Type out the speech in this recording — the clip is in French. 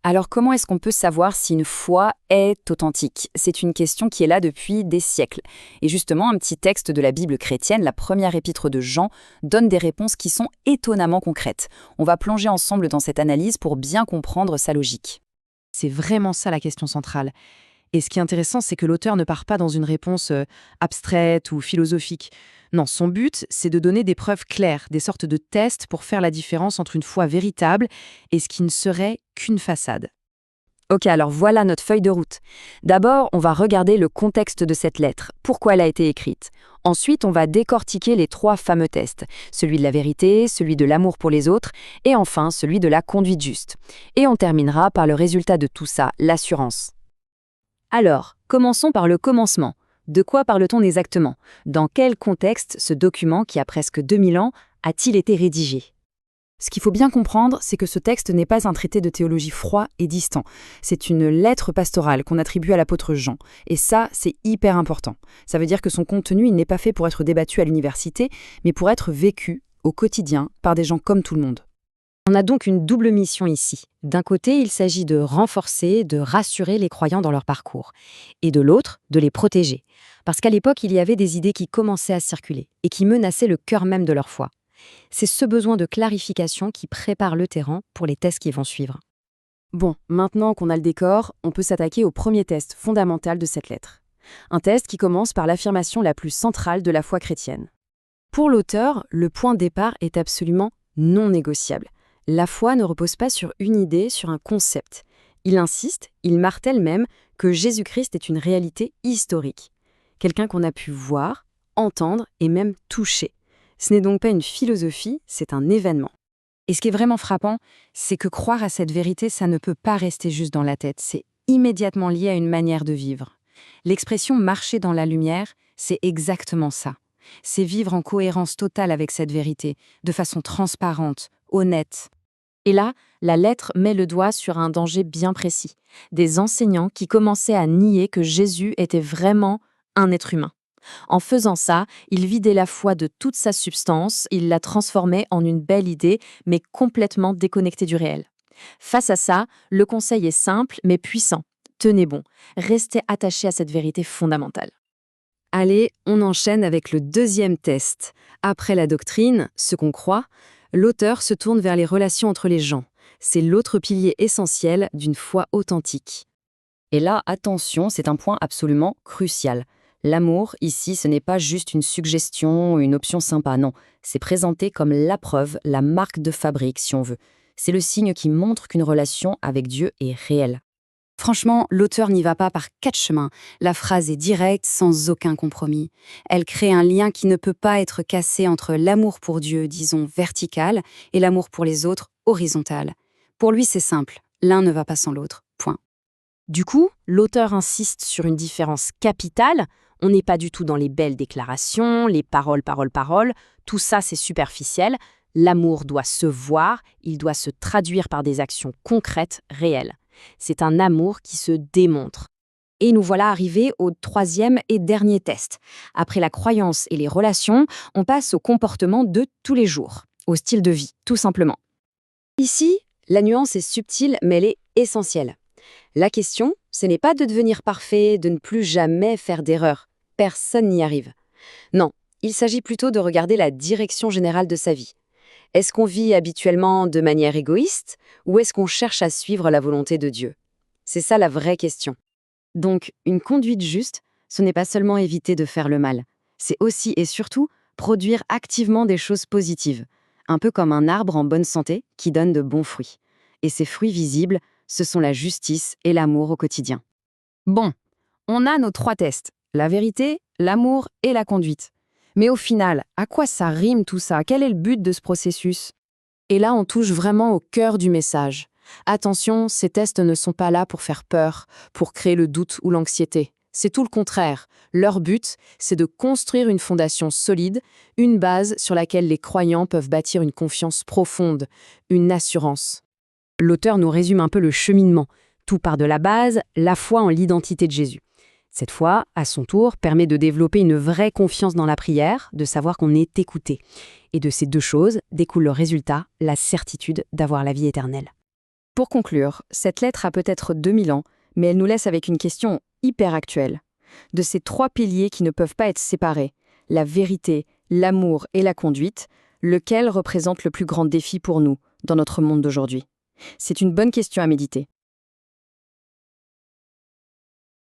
Alors comment est-ce qu'on peut savoir si une foi est authentique? C'est une question qui est là depuis des siècles. Et justement, un petit texte de la Bible chrétienne, la première épître de Jean, donne des réponses qui sont étonnamment concrètes. On va plonger ensemble dans cette analyse pour bien comprendre sa logique. C'est vraiment ça la question centrale. Et ce qui est intéressant, c'est que l'auteur ne part pas dans une réponse abstraite ou philosophique. Non, son but, c'est de donner des preuves claires, des sortes de tests pour faire la différence entre une foi véritable et ce qui ne serait qu'une façade. Ok, alors voilà notre feuille de route. D'abord, on va regarder le contexte de cette lettre, pourquoi elle a été écrite. Ensuite, on va décortiquer les 3 fameux tests, celui de la vérité, celui de l'amour pour les autres, et enfin celui de la conduite juste. Et on terminera par le résultat de tout ça, l'assurance. Alors, commençons par le commencement. De quoi parle-t-on exactement? Dans quel contexte ce document, qui a presque 2000 ans, a-t-il été rédigé? Ce qu'il faut bien comprendre, c'est que ce texte n'est pas un traité de théologie froid et distant. C'est une lettre pastorale qu'on attribue à l'apôtre Jean. Et ça, c'est hyper important. Ça veut dire que son contenu, il n'est pas fait pour être débattu à l'université, mais pour être vécu au quotidien par des gens comme tout le monde. On a donc une double mission ici. D'un côté, il s'agit de renforcer, de rassurer les croyants dans leur parcours. Et de l'autre, de les protéger. Parce qu'à l'époque, il y avait des idées qui commençaient à circuler et qui menaçaient le cœur même de leur foi. C'est ce besoin de clarification qui prépare le terrain pour les tests qui vont suivre. Bon, maintenant qu'on a le décor, on peut s'attaquer au premier test fondamental de cette lettre. Un test qui commence par l'affirmation la plus centrale de la foi chrétienne. Pour l'auteur, le point de départ est absolument non négociable. La foi ne repose pas sur une idée, sur un concept. Il insiste, il martèle même que Jésus-Christ est une réalité historique. Quelqu'un qu'on a pu voir, entendre et même toucher. Ce n'est donc pas une philosophie, c'est un événement. Et ce qui est vraiment frappant, c'est que croire à cette vérité, ça ne peut pas rester juste dans la tête, c'est immédiatement lié à une manière de vivre. L'expression « marcher dans la lumière », c'est exactement ça. C'est vivre en cohérence totale avec cette vérité, de façon transparente, honnête. Et là, la lettre met le doigt sur un danger bien précis. Des enseignants qui commençaient à nier que Jésus était vraiment un être humain. En faisant ça, il vidait la foi de toute sa substance, il la transformait en une belle idée, mais complètement déconnectée du réel. Face à ça, le conseil est simple, mais puissant. Tenez bon, restez attachés à cette vérité fondamentale. Allez, on enchaîne avec le deuxième test. Après la doctrine, ce qu'on croit, l'auteur se tourne vers les relations entre les gens. C'est l'autre pilier essentiel d'une foi authentique. Et là, attention, c'est un point absolument crucial. L'amour, ici, ce n'est pas juste une suggestion, une option sympa, non. C'est présenté comme la preuve, la marque de fabrique, si on veut. C'est le signe qui montre qu'une relation avec Dieu est réelle. Franchement, l'auteur n'y va pas par 4 chemins. La phrase est directe, sans aucun compromis. Elle crée un lien qui ne peut pas être cassé entre l'amour pour Dieu, disons, vertical, et l'amour pour les autres, horizontal. Pour lui, c'est simple. L'un ne va pas sans l'autre. Point. Du coup, l'auteur insiste sur une différence capitale. On n'est pas du tout dans les belles déclarations, les paroles. Tout ça, c'est superficiel. L'amour doit se voir, il doit se traduire par des actions concrètes, réelles. C'est un amour qui se démontre. Et nous voilà arrivés au 3e et dernier test. Après la croyance et les relations, on passe au comportement de tous les jours, au style de vie, tout simplement. Ici, la nuance est subtile, mais elle est essentielle. La question, ce n'est pas de devenir parfait, de ne plus jamais faire d'erreur. Personne n'y arrive. Non, il s'agit plutôt de regarder la direction générale de sa vie. Est-ce qu'on vit habituellement de manière égoïste ou est-ce qu'on cherche à suivre la volonté de Dieu? C'est ça la vraie question. Donc, une conduite juste, ce n'est pas seulement éviter de faire le mal. C'est aussi et surtout produire activement des choses positives. Un peu comme un arbre en bonne santé qui donne de bons fruits. Et ces fruits visibles, ce sont la justice et l'amour au quotidien. Bon, on a nos 3 tests. La vérité, l'amour et la conduite. Mais au final, à quoi ça rime tout ça? Quel est le but de ce processus? Et là, on touche vraiment au cœur du message. Attention, ces tests ne sont pas là pour faire peur, pour créer le doute ou l'anxiété. C'est tout le contraire. Leur but, c'est de construire une fondation solide, une base sur laquelle les croyants peuvent bâtir une confiance profonde, une assurance. L'auteur nous résume un peu le cheminement. Tout part de la base, la foi en l'identité de Jésus. Cette foi, à son tour, permet de développer une vraie confiance dans la prière, de savoir qu'on est écouté. Et de ces 2 choses découle le résultat, la certitude d'avoir la vie éternelle. Pour conclure, cette lettre a peut-être 2000 ans, mais elle nous laisse avec une question hyper actuelle. De ces 3 piliers qui ne peuvent pas être séparés, la vérité, l'amour et la conduite, lequel représente le plus grand défi pour nous, dans notre monde d'aujourd'hui? C'est une bonne question à méditer.